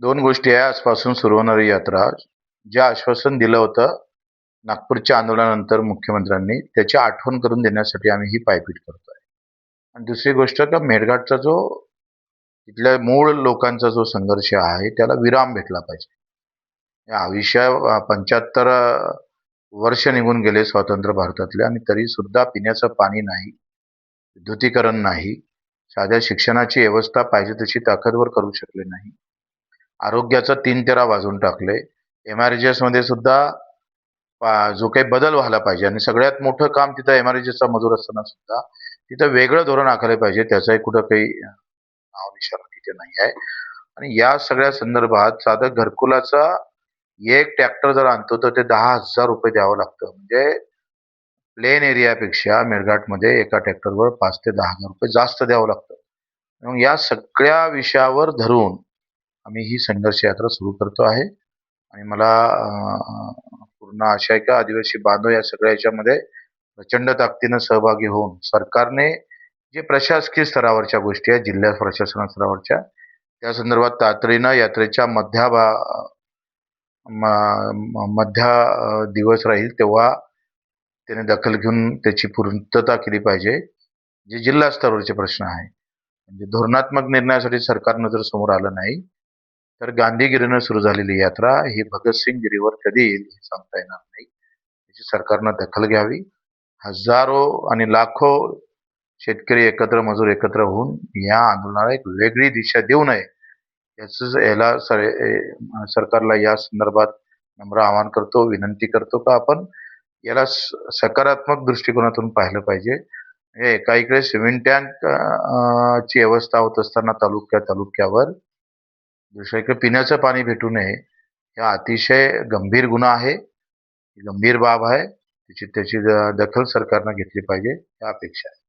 दोन गोष्टी आहे आजपासून सुरू होणारी यात्रा. जे आश्वासन दिलं होतं नागपूरच्या आंदोलनानंतर मुख्यमंत्र्यांनी, त्याची आठवण करून देण्यासाठी आम्ही ही पायपीट करतोय. आणि दुसरी गोष्ट का मेळघाटचा जो तिथल्या मूळ लोकांचा जो संघर्ष आहे, त्याला विराम भेटला पाहिजे. या आयुष्य 75 वर्ष निघून गेले स्वतंत्र भारतातले आणि तरीसुद्धा पिण्याचं पाणी नाही, विद्युतीकरण नाही, साध्या शिक्षणाची व्यवस्था पाहिजे तशी ताकदवर करू शकले नाही. आरोग्याचा 3-तेरा वाजवून टाकले. एम-आय-डी-एसमध्ये सुद्धा जो काही बदल व्हायला पाहिजे आणि सगळ्यात मोठं काम तिथं एम-आय-डी-एसचा मजूर असताना सुद्धा तिथं वेगळं धोरण आखलं पाहिजे. त्याचंही कुठं काही नाव-निशाणा तिथे नाही आहे. आणि या सगळ्या संदर्भात साधं घरकुलाचा एक ट्रॅक्टर जर आणतो तर ते ₹10,000 द्यावं लागतं. म्हणजे प्लेन एरियापेक्षा मेळघाटमध्ये एका ट्रॅक्टरवर 5 ते ₹10,000 जास्त द्यावं लागतं. मग या सगळ्या विषयावर धरून आम्ही ही संघर्ष यात्रा सुरू करतो आहे आणि मला पूर्ण आशा आहे का आदिवासी बांधव या सगळ्या याच्यामध्ये प्रचंड ताकदीनं सहभागी होऊन सरकारने जे प्रशासकीय स्तरावरच्या गोष्टी आहेत, जिल्हा प्रशासना स्तरावरच्या, त्या संदर्भात तातडीनं यात्रेच्या मध्या दिवस राहील तेव्हा त्याने दखल घेऊन त्याची पूर्तता केली पाहिजे. जे जिल्हा स्तरावरचे प्रश्न आहे, म्हणजे धोरणात्मक निर्णयासाठी सरकारनं जर समोर आलं नाही, तर गांधीगिरीनं सुरू झालेली यात्रा ही भगतसिंगगिरीवर कधी येईल हे सांगता येणार नाही. त्याची सरकारनं दखल घ्यावी. हजारो आणि लाखो शेतकरी एकत्र, मजूर एकत्र होऊन या आंदोलनाला एक वेगळी दिशा देऊ नये याला सरकारला या संदर्भात नम्र आवाहन करतो, विनंती करतो का आपण याला सकारात्मक दृष्टिकोनातून पाहिलं पाहिजे. म्हणजे एकाकडे सिमेंट टँक ची व्यवस्था होत असताना तालुक्यावर दुसरीकडे पिण्याचं पाणी भेटू नये, हा अतिशय गंभीर गुन्हा आहे, गंभीर बाब आहे. त्याची दखल सरकारनं घेतली पाहिजे, या अपेक्षा आहे.